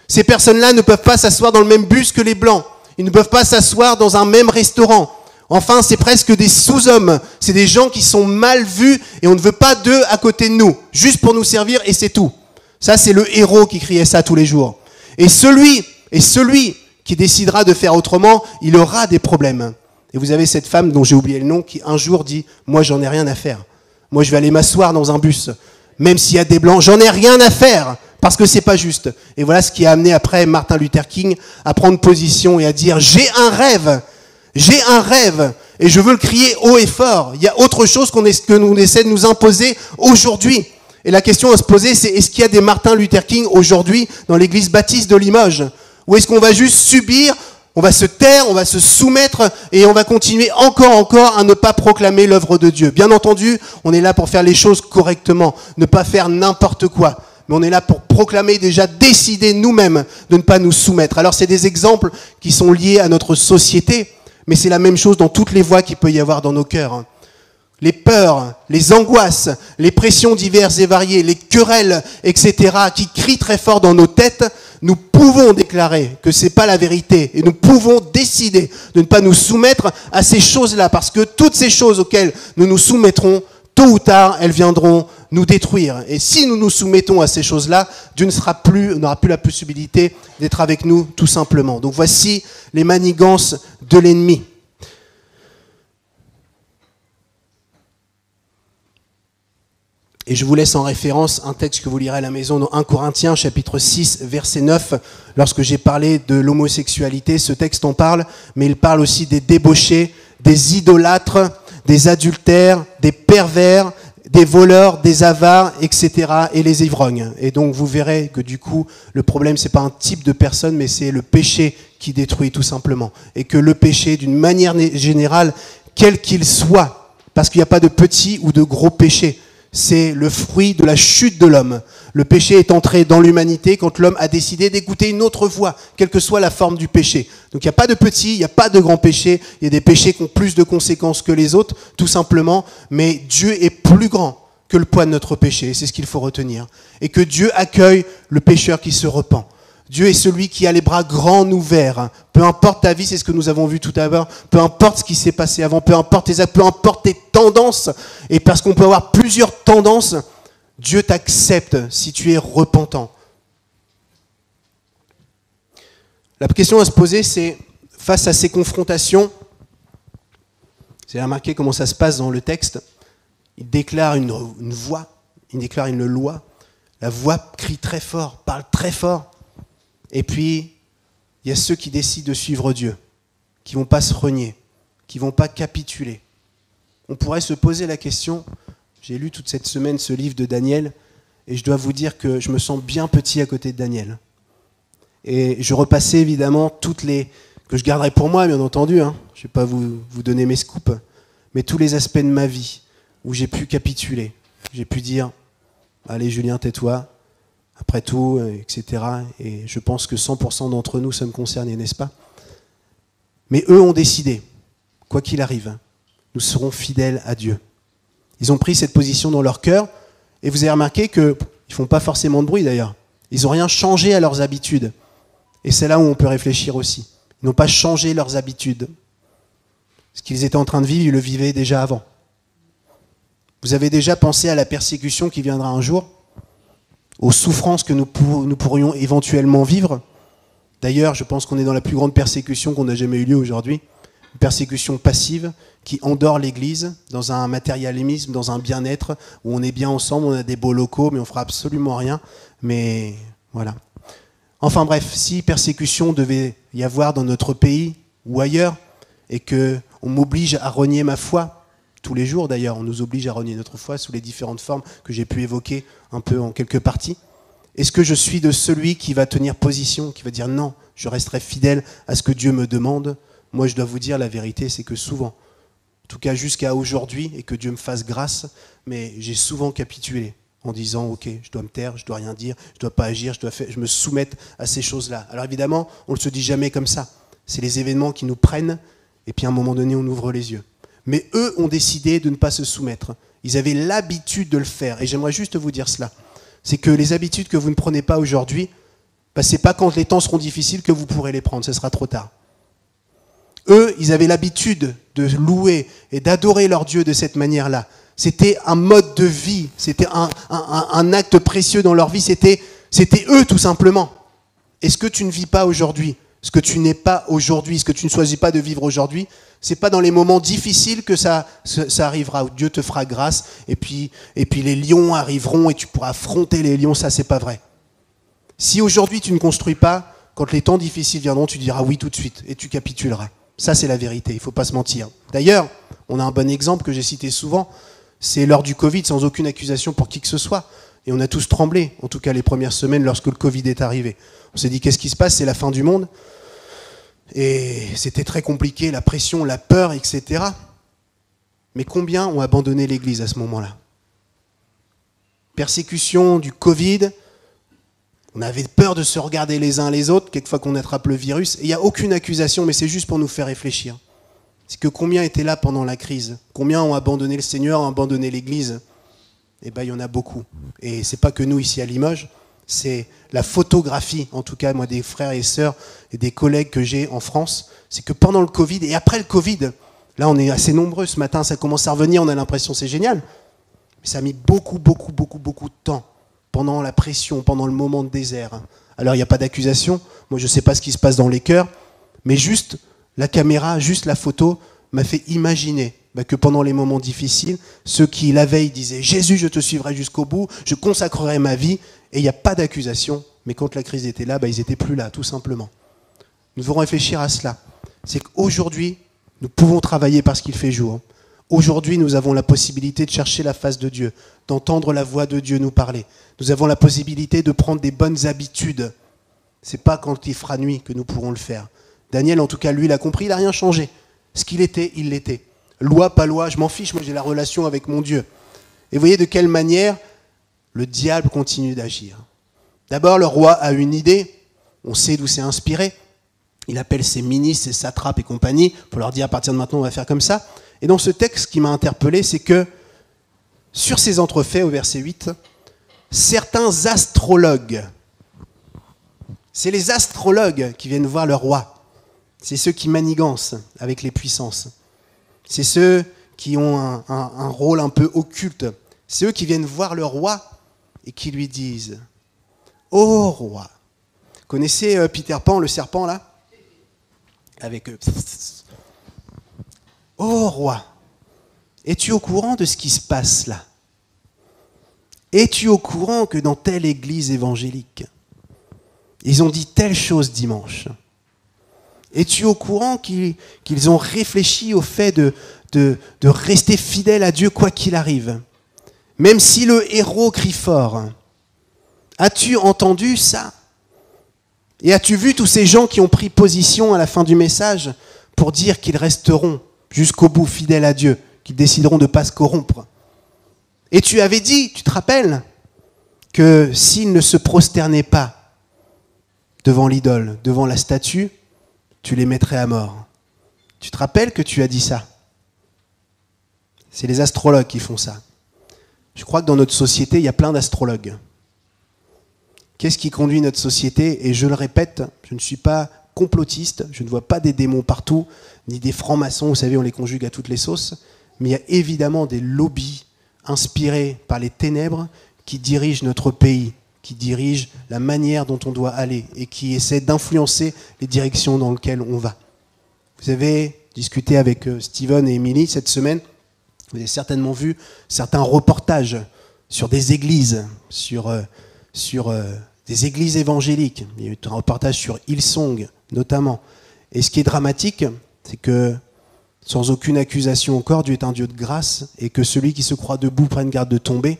Ces personnes-là ne peuvent pas s'asseoir dans le même bus que les blancs. Ils ne peuvent pas s'asseoir dans un même restaurant. Enfin, c'est presque des sous-hommes. C'est des gens qui sont mal vus et on ne veut pas d'eux à côté de nous, juste pour nous servir et c'est tout. Ça, c'est le héros qui criait ça tous les jours. Et celui qui décidera de faire autrement, il aura des problèmes. Et vous avez cette femme dont j'ai oublié le nom qui un jour dit « Moi, j'en ai rien à faire. Moi, je vais aller m'asseoir dans un bus. Même s'il y a des blancs, j'en ai rien à faire. Parce que c'est pas juste. » Et voilà ce qui a amené après Martin Luther King à prendre position et à dire « J'ai un rêve. J'ai un rêve. Et je veux le crier haut et fort. Il y a autre chose que nous essaie de nous imposer aujourd'hui. » Et la question à se poser, c'est est-ce qu'il y a des Martin Luther King aujourd'hui dans l'église baptiste de Limoges ? Ou est-ce qu'on va juste subir, on va se taire, on va se soumettre et on va continuer encore à ne pas proclamer l'œuvre de Dieu ? Bien entendu, on est là pour faire les choses correctement, ne pas faire n'importe quoi. Mais on est là pour proclamer, déjà décider nous-mêmes de ne pas nous soumettre. Alors c'est des exemples qui sont liés à notre société, mais c'est la même chose dans toutes les voies qu'il peut y avoir dans nos cœurs. Les peurs, les angoisses, les pressions diverses et variées, les querelles, etc., qui crient très fort dans nos têtes, nous pouvons déclarer que c'est pas la vérité et nous pouvons décider de ne pas nous soumettre à ces choses-là parce que toutes ces choses auxquelles nous nous soumettrons, tôt ou tard, elles viendront nous détruire. Et si nous nous soumettons à ces choses-là, Dieu n'aura plus la possibilité d'être avec nous tout simplement. Donc voici les manigances de l'ennemi. Et je vous laisse en référence un texte que vous lirez à la maison dans 1 Corinthiens, chapitre 6, verset 9. Lorsque j'ai parlé de l'homosexualité, ce texte en parle, mais il parle aussi des débauchés, des idolâtres, des adultères, des pervers, des voleurs, des avares, etc. et les ivrognes. Et donc vous verrez que du coup, le problème, c'est pas un type de personne, mais c'est le péché qui détruit tout simplement. Et que le péché, d'une manière générale, quel qu'il soit, parce qu'il n'y a pas de petit ou de gros péché, c'est le fruit de la chute de l'homme. Le péché est entré dans l'humanité quand l'homme a décidé d'écouter une autre voix, quelle que soit la forme du péché. Donc il n'y a pas de petit, il n'y a pas de grand péché. Il y a des péchés qui ont plus de conséquences que les autres, tout simplement. Mais Dieu est plus grand que le poids de notre péché. C'est ce qu'il faut retenir. Et que Dieu accueille le pécheur qui se repent. Dieu est celui qui a les bras grands ouverts. Peu importe ta vie, c'est ce que nous avons vu tout à l'heure, peu importe ce qui s'est passé avant, peu importe tes actes, peu importe tes tendances, et parce qu'on peut avoir plusieurs tendances, Dieu t'accepte si tu es repentant. La question à se poser, c'est, face à ces confrontations, vous avez remarqué comment ça se passe dans le texte, il déclare une voix, il déclare une loi. La voix crie très fort, parle très fort. Et puis, il y a ceux qui décident de suivre Dieu, qui ne vont pas se renier, qui ne vont pas capituler. On pourrait se poser la question, j'ai lu toute cette semaine ce livre de Daniel, et je dois vous dire que je me sens bien petit à côté de Daniel. Et je repassais évidemment toutes les... que je garderai pour moi, bien entendu, hein. Je ne vais pas vous donner mes scoops, mais tous les aspects de ma vie où j'ai pu capituler. J'ai pu dire, allez Julien, tais-toi, après tout, etc. Et je pense que 100% d'entre nous sommes concernés, n'est-ce pas? Mais eux ont décidé, quoi qu'il arrive, nous serons fidèles à Dieu. Ils ont pris cette position dans leur cœur, et vous avez remarqué qu'ils ne font pas forcément de bruit d'ailleurs. Ils n'ont rien changé à leurs habitudes. Et c'est là où on peut réfléchir aussi. Ils n'ont pas changé leurs habitudes. Ce qu'ils étaient en train de vivre, ils le vivaient déjà avant. Vous avez déjà pensé à la persécution qui viendra un jour, aux souffrances que nous pourrions éventuellement vivre. D'ailleurs, je pense qu'on est dans la plus grande persécution qu'on n'a jamais eu lieu aujourd'hui. Une persécution passive qui endort l'Église dans un matérialisme, dans un bien-être, où on est bien ensemble, on a des beaux locaux, mais on ne fera absolument rien. Mais voilà. Enfin bref, si persécution devait y avoir dans notre pays ou ailleurs, et qu'on m'oblige à renier ma foi, tous les jours d'ailleurs, on nous oblige à renier notre foi sous les différentes formes que j'ai pu évoquer un peu en quelques parties, est-ce que je suis de celui qui va tenir position, qui va dire non, je resterai fidèle à ce que Dieu me demande? Moi je dois vous dire la vérité, c'est que souvent, en tout cas jusqu'à aujourd'hui, et que Dieu me fasse grâce, mais j'ai souvent capitulé en disant ok, je dois me taire, je dois rien dire, je dois pas agir, je me soumettre à ces choses-là. Alors évidemment, on ne se dit jamais comme ça. C'est les événements qui nous prennent, et puis à un moment donné, on ouvre les yeux. Mais eux ont décidé de ne pas se soumettre. Ils avaient l'habitude de le faire. Et j'aimerais juste vous dire cela. C'est que les habitudes que vous ne prenez pas aujourd'hui, ce n'est pas quand les temps seront difficiles que vous pourrez les prendre. Ce sera trop tard. Eux, ils avaient l'habitude de louer et d'adorer leur Dieu de cette manière-là. C'était un mode de vie. C'était un acte précieux dans leur vie. C'était eux, tout simplement. Et ce que tu ne vis pas aujourd'hui, ce que tu n'es pas aujourd'hui, ce que tu ne choisis pas de vivre aujourd'hui, c'est pas dans les moments difficiles que ça arrivera, où Dieu te fera grâce, et puis les lions arriveront et tu pourras affronter les lions, ça c'est pas vrai. Si aujourd'hui tu ne construis pas, quand les temps difficiles viendront, tu diras oui tout de suite, et tu capituleras. Ça c'est la vérité, il ne faut pas se mentir. D'ailleurs, on a un bon exemple que j'ai cité souvent, c'est lors du Covid, sans aucune accusation pour qui que ce soit. Et on a tous tremblé, en tout cas les premières semaines lorsque le Covid est arrivé. On s'est dit qu'est-ce qui se passe, c'est la fin du monde. Et c'était très compliqué, la pression, la peur, etc. Mais combien ont abandonné l'Église à ce moment-là? Persécution du Covid, on avait peur de se regarder les uns les autres, quelquefois qu'on attrape le virus, et il n'y a aucune accusation, mais c'est juste pour nous faire réfléchir. C'est que combien étaient là pendant la crise? Combien ont abandonné le Seigneur, ont abandonné l'Église? Eh bien, il y en a beaucoup. Et c'est pas que nous ici à Limoges, c'est la photographie, en tout cas, moi, des frères et sœurs et des collègues que j'ai en France, c'est que pendant le Covid et après le Covid, là, on est assez nombreux ce matin, ça commence à revenir, on a l'impression que c'est génial. Mais ça a mis beaucoup de temps pendant la pression, pendant le moment de désert. Alors, il n'y a pas d'accusation. Moi, je ne sais pas ce qui se passe dans les cœurs, mais juste la caméra, juste la photo m'a fait imaginer que pendant les moments difficiles, ceux qui, la veille, disaient « Jésus, je te suivrai jusqu'au bout, je consacrerai ma vie », et il n'y a pas d'accusation, mais quand la crise était là, ils n'étaient plus là, tout simplement. Nous devons réfléchir à cela. C'est qu'aujourd'hui, nous pouvons travailler parce qu'il fait jour. Aujourd'hui, nous avons la possibilité de chercher la face de Dieu, d'entendre la voix de Dieu nous parler. Nous avons la possibilité de prendre des bonnes habitudes. Ce n'est pas quand il fera nuit que nous pourrons le faire. Daniel, en tout cas, lui, il a compris, il n'a rien changé. Ce qu'il était, il l'était. Loi, pas loi, je m'en fiche, moi j'ai la relation avec mon Dieu. Et vous voyez de quelle manière le diable continue d'agir. D'abord, le roi a une idée, on sait d'où c'est inspiré. Il appelle ses ministres, ses satrapes et compagnie, pour leur dire à partir de maintenant on va faire comme ça. Et dans ce texte, ce qui m'a interpellé, c'est que sur ces entrefaits, au verset 8, certains astrologues, c'est les astrologues qui viennent voir le roi, c'est ceux qui manigancent avec les puissances. C'est ceux qui ont un rôle un peu occulte. C'est eux qui viennent voir le roi et qui lui disent « Ô roi !» Connaissez Peter Pan, le serpent, là? Avec « Ô roi !» Es-tu au courant de ce qui se passe là? Es-tu au courant que dans telle église évangélique, ils ont dit telle chose dimanche? Es-tu au courant qu'ils ont réfléchi au fait de rester fidèle à Dieu quoi qu'il arrive? Même si le héros crie fort. As-tu entendu ça? Et as-tu vu tous ces gens qui ont pris position à la fin du message pour dire qu'ils resteront jusqu'au bout fidèles à Dieu, qu'ils décideront de ne pas se corrompre? Et tu avais dit, tu te rappelles, que s'ils ne se prosternaient pas devant l'idole, devant la statue, tu les mettrais à mort. Tu te rappelles que tu as dit ça? C'est les astrologues qui font ça. Je crois que dans notre société, il y a plein d'astrologues. Qu'est-ce qui conduit notre société? Et je le répète, je ne suis pas complotiste, je ne vois pas des démons partout, ni des francs-maçons, vous savez, on les conjugue à toutes les sauces, mais il y a évidemment des lobbies inspirés par les ténèbres qui dirigent notre pays, qui dirigent la manière dont on doit aller et qui essaient d'influencer les directions dans lesquelles on va. Vous avez discuté avec Steven et Emily cette semaine, vous avez certainement vu certains reportages sur des églises, sur des églises évangéliques. Il y a eu un reportage sur Hillsong, notamment. Et ce qui est dramatique, c'est que, sans aucune accusation encore, Dieu est un Dieu de grâce, et que celui qui se croit debout prenne garde de tomber,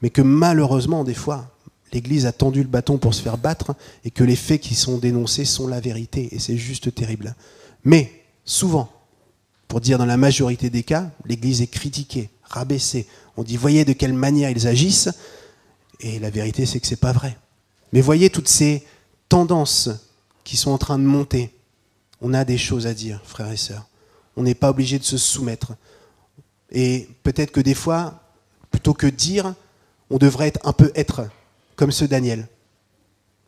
mais que malheureusement, des fois, l'Église a tendu le bâton pour se faire battre, et que les faits qui sont dénoncés sont la vérité, et c'est juste terrible. Mais, souvent, pour dire dans la majorité des cas, l'Église est critiquée, rabaissée. On dit, voyez de quelle manière ils agissent, et la vérité, c'est que c'est pas vrai. Mais voyez toutes ces tendances qui sont en train de monter. On a des choses à dire, frères et sœurs. On n'est pas obligé de se soumettre. Et peut-être que des fois, plutôt que dire, on devrait un peu être comme ce Daniel.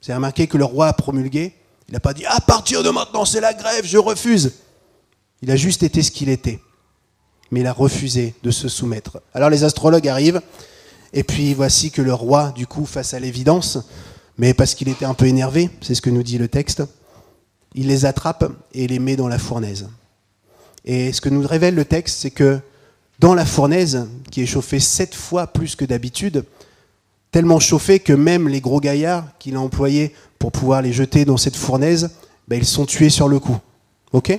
Vous avez remarqué que le roi a promulgué, il n'a pas dit « à partir de maintenant, c'est la grève, je refuse ». Il a juste été ce qu'il était. Mais il a refusé de se soumettre. Alors les astrologues arrivent, et puis voici que le roi, du coup, face à l'évidence, mais parce qu'il était un peu énervé, c'est ce que nous dit le texte, il les attrape et les met dans la fournaise. Et ce que nous révèle le texte, c'est que dans la fournaise, qui est chauffée 7 fois plus que d'habitude, tellement chauffée que même les gros gaillards qu'il a employés pour pouvoir les jeter dans cette fournaise, ils sont tués sur le coup. Ok ?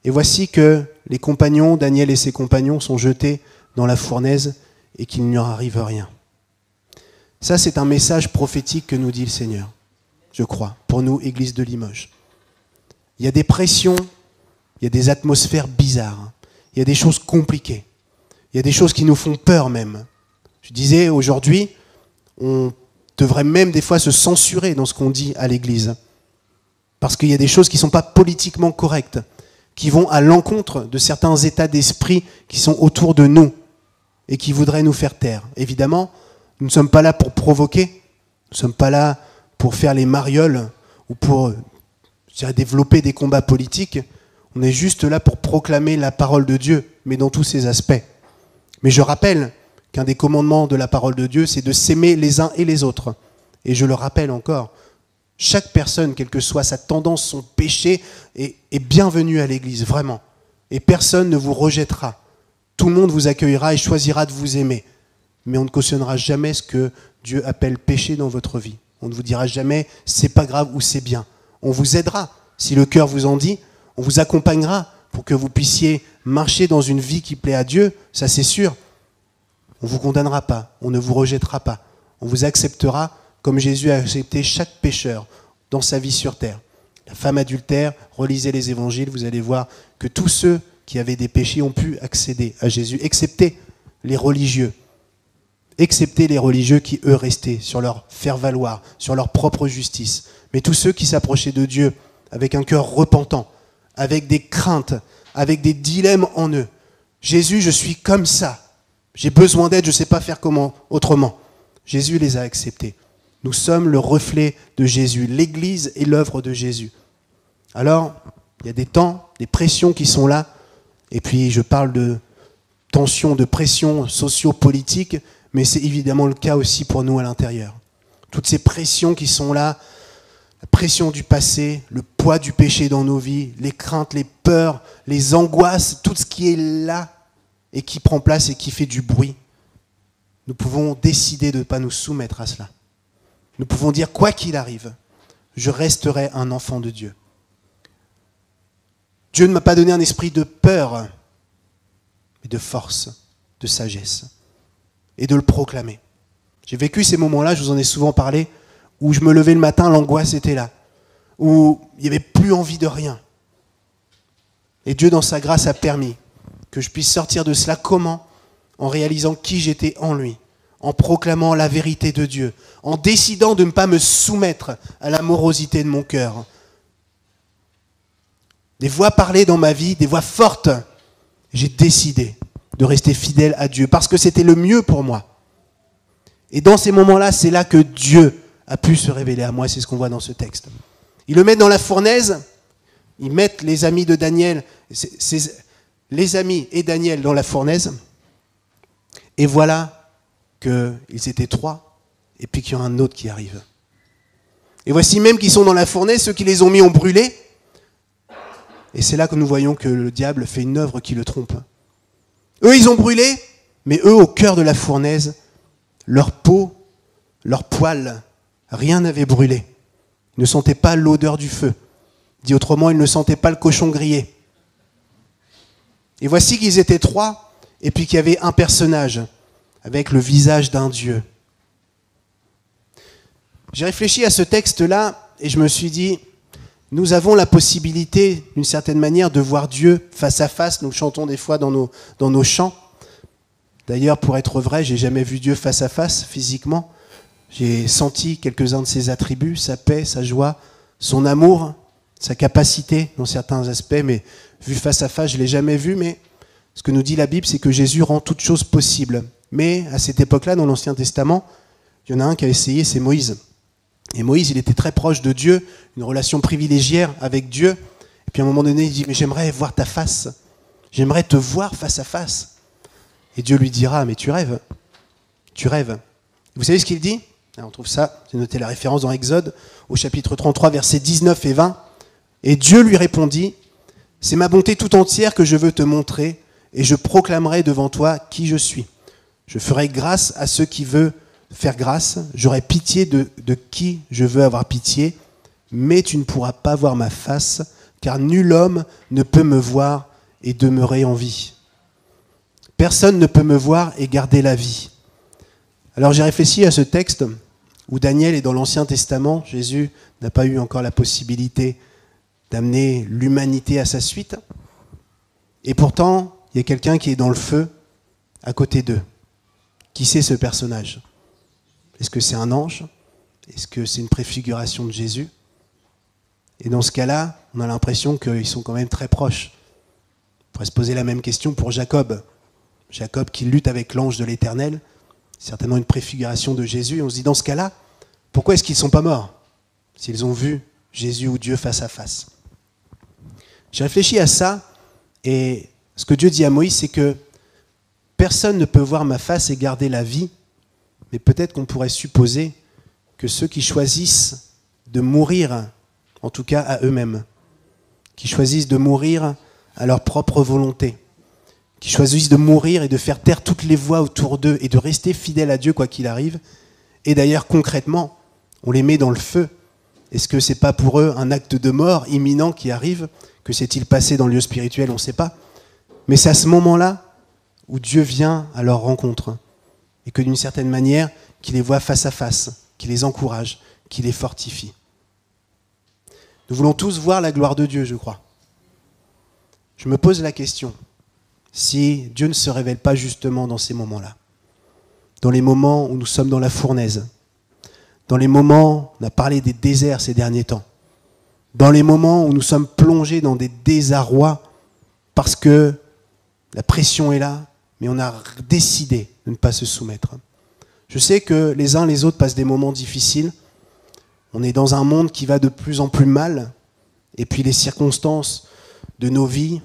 Et voici que les compagnons, Daniel et ses compagnons, sont jetés dans la fournaise et qu'il ne leur arrive rien. Ça, c'est un message prophétique que nous dit le Seigneur, je crois, pour nous, Église de Limoges. Il y a des pressions, il y a des atmosphères bizarres, il y a des choses compliquées, il y a des choses qui nous font peur même. Je disais, aujourd'hui, on devrait même des fois se censurer dans ce qu'on dit à l'Église, parce qu'il y a des choses qui ne sont pas politiquement correctes, qui vont à l'encontre de certains états d'esprit qui sont autour de nous et qui voudraient nous faire taire. Évidemment, nous ne sommes pas là pour provoquer, nous ne sommes pas là pour faire les marioles ou pour développer des combats politiques. On est juste là pour proclamer la parole de Dieu, mais dans tous ses aspects. Mais je rappelle qu'un des commandements de la parole de Dieu, c'est de s'aimer les uns et les autres. Et je le rappelle encore, chaque personne, quelle que soit sa tendance, son péché, est bienvenue à l'Église, vraiment. Et personne ne vous rejettera. Tout le monde vous accueillera et choisira de vous aimer. Mais on ne cautionnera jamais ce que Dieu appelle péché dans votre vie. On ne vous dira jamais c'est pas grave ou c'est bien. On vous aidera. Si le cœur vous en dit, on vous accompagnera pour que vous puissiez marcher dans une vie qui plaît à Dieu, ça c'est sûr. On ne vous condamnera pas, on ne vous rejettera pas. On vous acceptera comme Jésus a accepté chaque pécheur dans sa vie sur terre. La femme adultère, relisez les évangiles, vous allez voir que tous ceux qui avaient des péchés ont pu accéder à Jésus, excepté les religieux. Excepté les religieux qui, eux, restaient sur leur faire-valoir, sur leur propre justice. Mais tous ceux qui s'approchaient de Dieu avec un cœur repentant, avec des craintes, avec des dilemmes en eux. Jésus, je suis comme ça. J'ai besoin d'aide, je ne sais pas faire comment autrement. Jésus les a acceptés. Nous sommes le reflet de Jésus. L'Église est l'œuvre de Jésus. Alors, il y a des temps, des pressions qui sont là. Et puis, je parle de tensions, de pressions socio-politiques, mais c'est évidemment le cas aussi pour nous à l'intérieur. Toutes ces pressions qui sont là, la pression du passé, le poids du péché dans nos vies, les craintes, les peurs, les angoisses, tout ce qui est là, et qui prend place et qui fait du bruit, nous pouvons décider de ne pas nous soumettre à cela. Nous pouvons dire, quoi qu'il arrive, je resterai un enfant de Dieu. Dieu ne m'a pas donné un esprit de peur, mais de force, de sagesse, et de le proclamer. J'ai vécu ces moments-là, je vous en ai souvent parlé, où je me levais le matin, l'angoisse était là, où il n'y avait plus envie de rien. Et Dieu, dans sa grâce, a permis que je puisse sortir de cela. Comment ? En réalisant qui j'étais en lui, en proclamant la vérité de Dieu, en décidant de ne pas me soumettre à la morosité de mon cœur. Des voix parlaient dans ma vie, des voix fortes. J'ai décidé de rester fidèle à Dieu parce que c'était le mieux pour moi. Et dans ces moments-là, c'est là que Dieu a pu se révéler à moi. C'est ce qu'on voit dans ce texte. Ils le mettent dans la fournaise. Ils mettent les amis de Daniel, les amis et Daniel dans la fournaise. Et voilà qu'ils étaient 3, et puis qu'il y a un autre qui arrive. Et voici même qu'ils sont dans la fournaise, ceux qui les ont mis ont brûlé. Et c'est là que nous voyons que le diable fait une œuvre qui le trompe. Eux, ils ont brûlé, mais eux, au cœur de la fournaise, leur peau, leur poil, rien n'avait brûlé. Ils ne sentaient pas l'odeur du feu. Dit autrement, ils ne sentaient pas le cochon grillé. Et voici qu'ils étaient 3, et puis qu'il y avait un personnage avec le visage d'un Dieu. J'ai réfléchi à ce texte-là, et je me suis dit, nous avons la possibilité, d'une certaine manière, de voir Dieu face à face. Nous le chantons des fois dans nos chants. D'ailleurs, pour être vrai, j'ai jamais vu Dieu face à face, physiquement. J'ai senti quelques-uns de ses attributs, sa paix, sa joie, son amour, sa capacité dans certains aspects, mais vu face à face, je ne l'ai jamais vu. Mais ce que nous dit la Bible, c'est que Jésus rend toutes choses possibles. Mais à cette époque-là, dans l'Ancien Testament, il y en a un qui a essayé, c'est Moïse. Et Moïse, il était très proche de Dieu, une relation privilégiée avec Dieu. Et puis à un moment donné, il dit, mais j'aimerais voir ta face. J'aimerais te voir face à face. Et Dieu lui dira, mais tu rêves. Tu rêves. Vous savez ce qu'il dit ? On trouve ça, j'ai noté la référence dans Exode, au chapitre 33, versets 19 et 20. Et Dieu lui répondit, « C'est ma bonté tout entière que je veux te montrer, et je proclamerai devant toi qui je suis. Je ferai grâce à ceux qui veulent faire grâce, j'aurai pitié de qui je veux avoir pitié, mais tu ne pourras pas voir ma face, car nul homme ne peut me voir et demeurer en vie. Personne ne peut me voir et garder la vie. » Alors j'ai réfléchi à ce texte où Daniel est dans l'Ancien Testament. Jésus n'a pas eu encore la possibilité d'amener l'humanité à sa suite. Et pourtant, il y a quelqu'un qui est dans le feu à côté d'eux. Qui c'est ce personnage ? Est-ce que c'est un ange ? Est-ce que c'est une préfiguration de Jésus ? Et dans ce cas-là, on a l'impression qu'ils sont quand même très proches. On pourrait se poser la même question pour Jacob. Jacob qui lutte avec l'ange de l'Éternel, certainement une préfiguration de Jésus. Et on se dit, dans ce cas-là, pourquoi est-ce qu'ils ne sont pas morts s'ils ont vu Jésus ou Dieu face à face ? J'ai réfléchi à ça, et ce que Dieu dit à Moïse, c'est que personne ne peut voir ma face et garder la vie, mais peut-être qu'on pourrait supposer que ceux qui choisissent de mourir, en tout cas à eux-mêmes, qui choisissent de mourir à leur propre volonté, qui choisissent de mourir et de faire taire toutes les voix autour d'eux et de rester fidèles à Dieu quoi qu'il arrive, et d'ailleurs concrètement, on les met dans le feu. Est-ce que c'est pas pour eux un acte de mort imminent qui arrive ? Que s'est-il passé dans le lieu spirituel ? On ne sait pas. Mais c'est à ce moment-là où Dieu vient à leur rencontre et que d'une certaine manière, qu'il les voit face à face, qu'il les encourage, qu'il les fortifie. Nous voulons tous voir la gloire de Dieu, je crois. Je me pose la question, si Dieu ne se révèle pas justement dans ces moments-là, dans les moments où nous sommes dans la fournaise, dans les moments, on a parlé des déserts ces derniers temps, dans les moments où nous sommes plongés dans des désarrois parce que la pression est là, mais on a décidé de ne pas se soumettre. Je sais que les uns les autres passent des moments difficiles. On est dans un monde qui va de plus en plus mal, et puis les circonstances de nos vies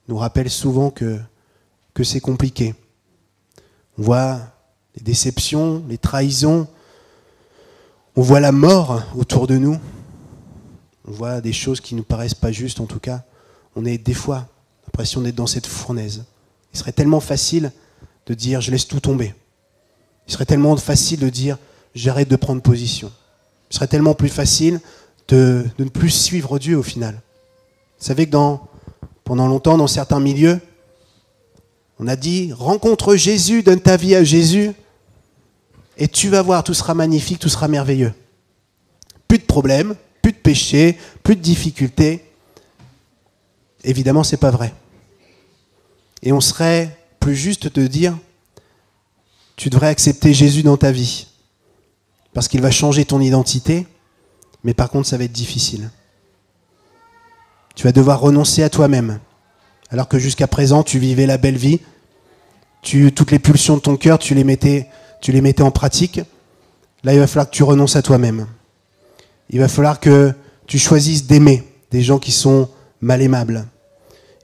nous rappellent souvent que c'est compliqué. On voit les déceptions, les trahisons, on voit la mort autour de nous. On voit des choses qui ne nous paraissent pas justes, en tout cas. On a des fois l'impression d'être dans cette fournaise. Et Il serait tellement facile de dire « je laisse tout tomber ». Il serait tellement facile de dire « j'arrête de prendre position ». Il serait tellement plus facile de ne plus suivre Dieu au final. Vous savez que pendant longtemps, dans certains milieux, on a dit « rencontre Jésus, donne ta vie à Jésus et tu vas voir, tout sera magnifique, tout sera merveilleux ». Plus de problèmes, plus de péchés, plus de difficultés. Évidemment, ce n'est pas vrai. Et on serait plus juste de dire « tu devrais accepter Jésus dans ta vie ». Parce qu'il va changer ton identité, mais par contre, ça va être difficile. Tu vas devoir renoncer à toi-même. Alors que jusqu'à présent, tu vivais la belle vie, toutes les pulsions de ton cœur, tu les mettais en pratique. Là, il va falloir que tu renonces à toi-même. Il va falloir que tu choisisses d'aimer des gens qui sont mal aimables.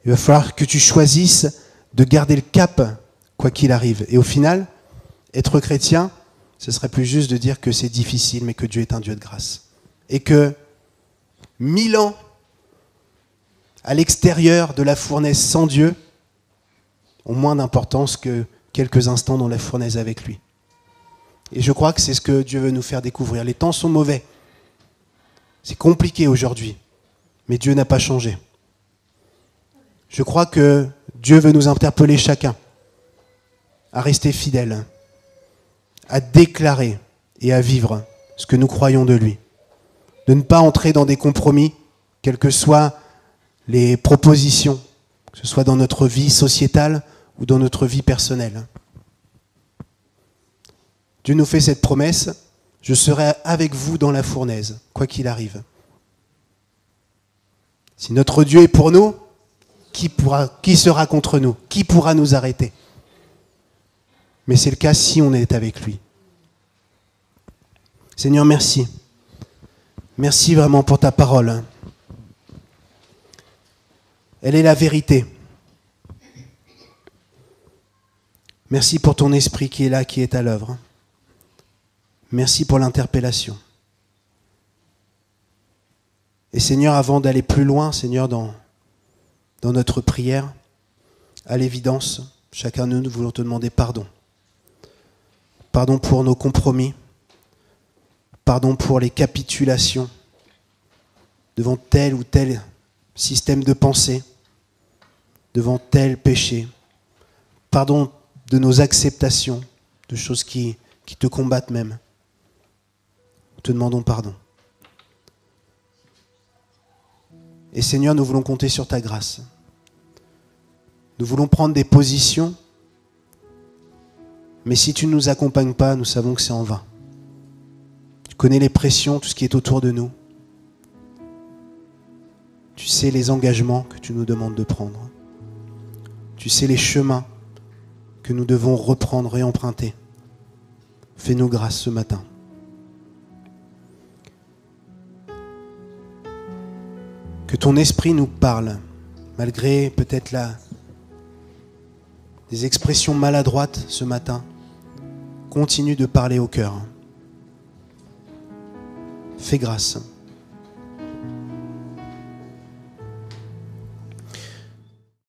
Il va falloir que tu choisisses de garder le cap, quoi qu'il arrive. Et au final, être chrétien, ce serait plus juste de dire que c'est difficile, mais que Dieu est un Dieu de grâce. Et que 1000 ans à l'extérieur de la fournaise sans Dieu ont moins d'importance que quelques instants dans la fournaise avec lui. Et je crois que c'est ce que Dieu veut nous faire découvrir. Les temps sont mauvais. C'est compliqué aujourd'hui, mais Dieu n'a pas changé. Je crois que Dieu veut nous interpeller chacun à rester fidèles, à déclarer et à vivre ce que nous croyons de lui. De ne pas entrer dans des compromis, quelles que soient les propositions, que ce soit dans notre vie sociétale ou dans notre vie personnelle. Dieu nous fait cette promesse, je serai avec vous dans la fournaise, quoi qu'il arrive. Si notre Dieu est pour nous, qui sera contre nous? Qui pourra nous arrêter? Mais c'est le cas si on est avec lui. Seigneur, merci. Merci vraiment pour ta parole. Elle est la vérité. Merci pour ton esprit qui est là, qui est à l'œuvre. Merci pour l'interpellation. Et Seigneur, avant d'aller plus loin, Seigneur, dans notre prière, à l'évidence, chacun de nous voulons te demander pardon. Pardon pour nos compromis. Pardon pour les capitulations devant tel ou tel système de pensée, devant tel péché. Pardon de nos acceptations de choses qui te combattent même. Nous te demandons pardon. Et Seigneur, nous voulons compter sur ta grâce. Nous voulons prendre des positions, mais si tu ne nous accompagnes pas, nous savons que c'est en vain. Tu connais les pressions, tout ce qui est autour de nous. Tu sais les engagements que tu nous demandes de prendre. Tu sais les chemins que nous devons reprendre et emprunter. Fais-nous grâce ce matin. Que ton esprit nous parle, malgré peut-être des expressions maladroites ce matin. Continue de parler au cœur. Fais grâce.